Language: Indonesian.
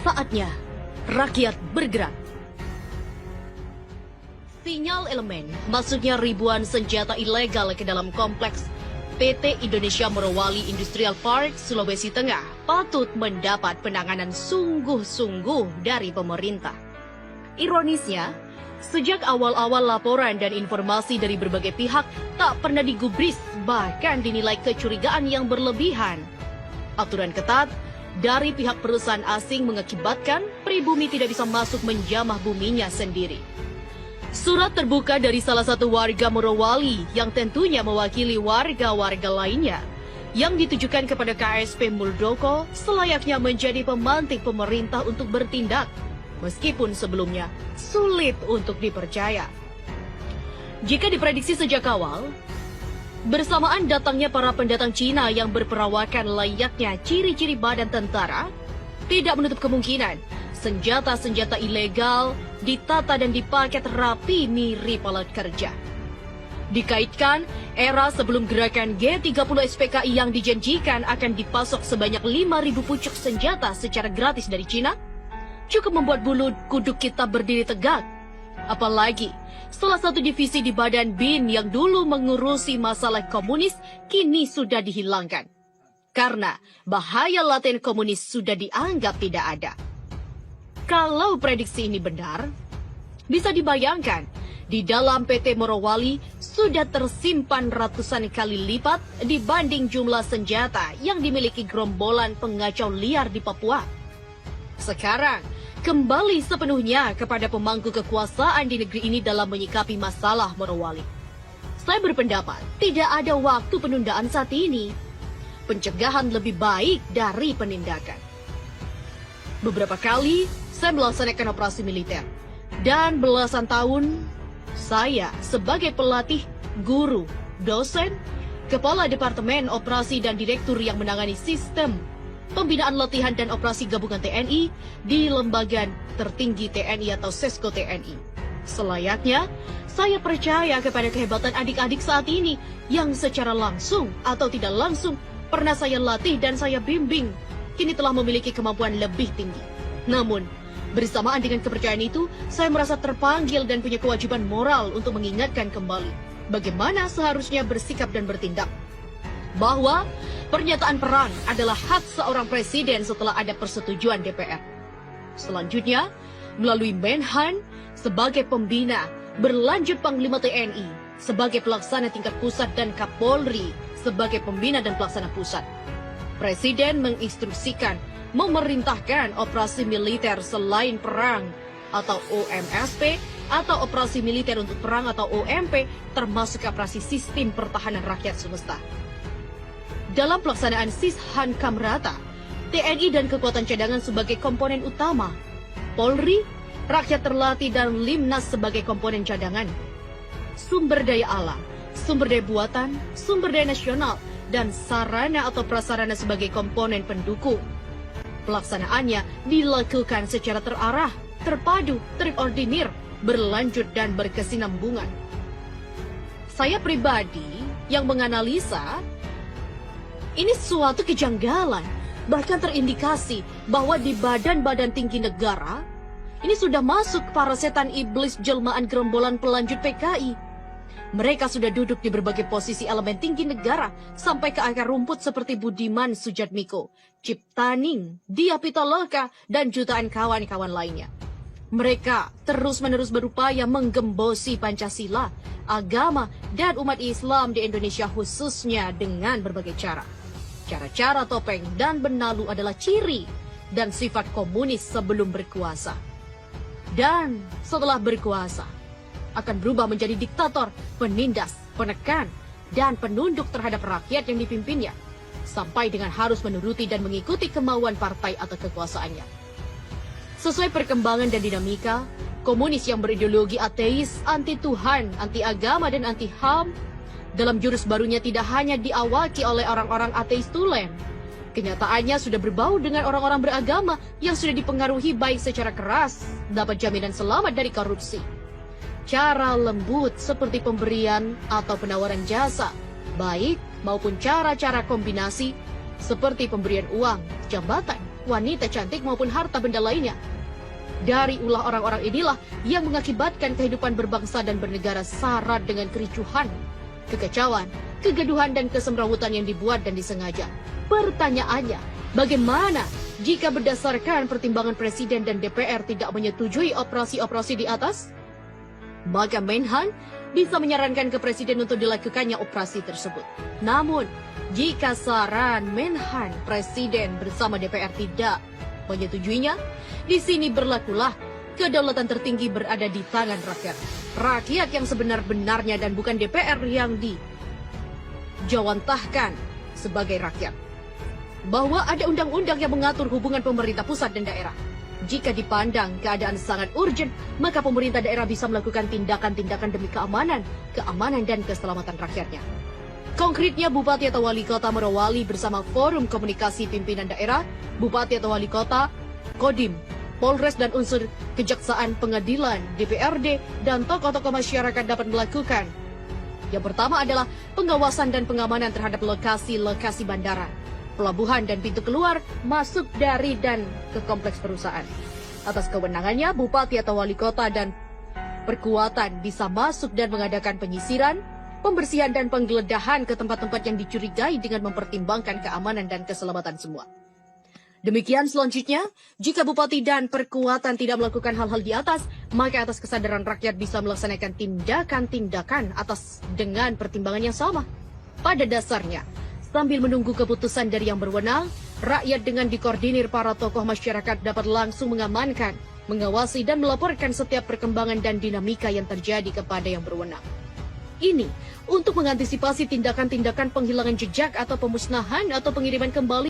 Saatnya rakyat bergerak. Sinyal elemen masuknya ribuan senjata ilegal ke dalam kompleks PT Indonesia Morowali Industrial Park, Sulawesi Tengah patut mendapat penanganan sungguh-sungguh dari pemerintah. Ironisnya, sejak awal-awal laporan dan informasi dari berbagai pihak tak pernah digubris, bahkan dinilai kecurigaan yang berlebihan. Aturan ketat dari pihak perusahaan asing mengakibatkan pribumi tidak bisa masuk menjamah buminya sendiri. Surat terbuka dari salah satu warga Morowali yang tentunya mewakili warga-warga lainnya yang ditujukan kepada KSP Muldoko selayaknya menjadi pemantik pemerintah untuk bertindak, meskipun sebelumnya sulit untuk dipercaya. Jika diprediksi sejak awal, bersamaan datangnya para pendatang Cina yang berperawakan layaknya ciri-ciri badan tentara, tidak menutup kemungkinan senjata-senjata ilegal ditata dan dipaket rapi mirip alat kerja. Dikaitkan era sebelum gerakan G30 SPKI yang dijanjikan akan dipasok sebanyak 5.000 pucuk senjata secara gratis dari Cina, cukup membuat bulu kuduk kita berdiri tegak. Apalagi salah satu divisi di Badan BIN yang dulu mengurusi masalah komunis kini sudah dihilangkan. Karena bahaya laten komunis sudah dianggap tidak ada. Kalau prediksi ini benar, bisa dibayangkan di dalam PT Morowali sudah tersimpan ratusan kali lipat dibanding jumlah senjata yang dimiliki gerombolan pengacau liar di Papua. Sekarang, kembali sepenuhnya kepada pemangku kekuasaan di negeri ini dalam menyikapi masalah Morowali. Saya berpendapat tidak ada waktu penundaan saat ini. Pencegahan lebih baik dari penindakan. Beberapa kali saya melaksanakan operasi militer. Dan belasan tahun saya sebagai pelatih, guru, dosen, kepala departemen operasi dan direktur yang menangani sistem pembinaan latihan dan operasi gabungan TNI di lembaga tertinggi TNI atau Sesko TNI. Selayaknya, saya percaya kepada kehebatan adik-adik saat ini yang secara langsung atau tidak langsung pernah saya latih dan saya bimbing, kini telah memiliki kemampuan lebih tinggi. Namun, bersamaan dengan kepercayaan itu, saya merasa terpanggil dan punya kewajiban moral untuk mengingatkan kembali bagaimana seharusnya bersikap dan bertindak. Bahwa pernyataan perang adalah hak seorang presiden setelah ada persetujuan DPR. Selanjutnya, melalui Menhan sebagai pembina, berlanjut Panglima TNI sebagai pelaksana tingkat pusat dan Kapolri sebagai pembina dan pelaksana pusat. Presiden menginstruksikan memerintahkan operasi militer selain perang atau OMSP atau operasi militer untuk perang atau OMP termasuk operasi sistem pertahanan rakyat semesta. Dalam pelaksanaan SISHAN Kamrata, TNI dan kekuatan cadangan sebagai komponen utama, Polri, rakyat terlatih dan Limnas sebagai komponen cadangan. Sumber daya alam, sumber daya buatan, sumber daya nasional, dan sarana atau prasarana sebagai komponen pendukung. Pelaksanaannya dilakukan secara terarah, terpadu, terordinir, berlanjut dan berkesinambungan. Saya pribadi yang menganalisa ini suatu kejanggalan, bahkan terindikasi bahwa di badan-badan tinggi negara ini sudah masuk para setan iblis jelmaan gerombolan pelanjut PKI. Mereka sudah duduk di berbagai posisi elemen tinggi negara sampai ke akar rumput seperti Budiman Sujatmiko, Ciptaning, Dia Pitaloka, dan jutaan kawan-kawan lainnya. Mereka terus-menerus berupaya menggembosi Pancasila, agama, dan umat Islam di Indonesia khususnya dengan berbagai cara. Cara-cara topeng dan benalu adalah ciri dan sifat komunis sebelum berkuasa. Dan setelah berkuasa, akan berubah menjadi diktator, penindas, penekan, dan penunduk terhadap rakyat yang dipimpinnya, sampai dengan harus menuruti dan mengikuti kemauan partai atau kekuasaannya. Sesuai perkembangan dan dinamika, komunis yang berideologi ateis, anti-Tuhan, anti-agama, dan anti-HAM, dalam jurus barunya tidak hanya diawaki oleh orang-orang ateis tulen. Kenyataannya sudah berbau dengan orang-orang beragama yang sudah dipengaruhi baik secara keras, dapat jaminan selamat dari korupsi. Cara lembut seperti pemberian atau penawaran jasa, baik maupun cara-cara kombinasi seperti pemberian uang, jabatan, wanita cantik maupun harta benda lainnya. Dari ulah orang-orang inilah yang mengakibatkan kehidupan berbangsa dan bernegara syarat dengan kericuhan, kekacauan, kegaduhan dan kesemrawutan yang dibuat dan disengaja. Pertanyaannya, bagaimana jika berdasarkan pertimbangan Presiden dan DPR tidak menyetujui operasi-operasi di atas? Maka Menhan bisa menyarankan ke Presiden untuk dilakukannya operasi tersebut. Namun, jika saran Menhan Presiden bersama DPR tidak menyetujuinya, di sini berlakulah kedaulatan tertinggi berada di tangan rakyat. Rakyat yang sebenar-benarnya dan bukan DPR yang dijawantahkan sebagai rakyat. Bahwa ada undang-undang yang mengatur hubungan pemerintah pusat dan daerah. Jika dipandang keadaan sangat urgent, maka pemerintah daerah bisa melakukan tindakan-tindakan demi keamanan dan keselamatan rakyatnya. Konkretnya, Bupati atau Wali Kota Morowali bersama Forum Komunikasi Pimpinan Daerah, Bupati atau Wali Kota, Kodim, Polres dan unsur kejaksaan, pengadilan, DPRD, dan tokoh-tokoh masyarakat dapat melakukan. Yang pertama adalah pengawasan dan pengamanan terhadap lokasi-lokasi bandara, pelabuhan dan pintu keluar, masuk dari dan ke kompleks perusahaan. Atas kewenangannya, Bupati atau Wali Kota dan perkuatan bisa masuk dan mengadakan penyisiran, pembersihan dan penggeledahan ke tempat-tempat yang dicurigai dengan mempertimbangkan keamanan dan keselamatan semua. Demikian selanjutnya, jika Bupati dan perkuatan tidak melakukan hal-hal di atas, maka atas kesadaran rakyat bisa melaksanakan tindakan-tindakan atas dengan pertimbangan yang sama. Pada dasarnya, sambil menunggu keputusan dari yang berwenang, rakyat dengan dikoordinir para tokoh masyarakat dapat langsung mengamankan, mengawasi dan melaporkan setiap perkembangan dan dinamika yang terjadi kepada yang berwenang. Ini untuk mengantisipasi tindakan-tindakan penghilangan jejak atau pemusnahan atau pengiriman kembali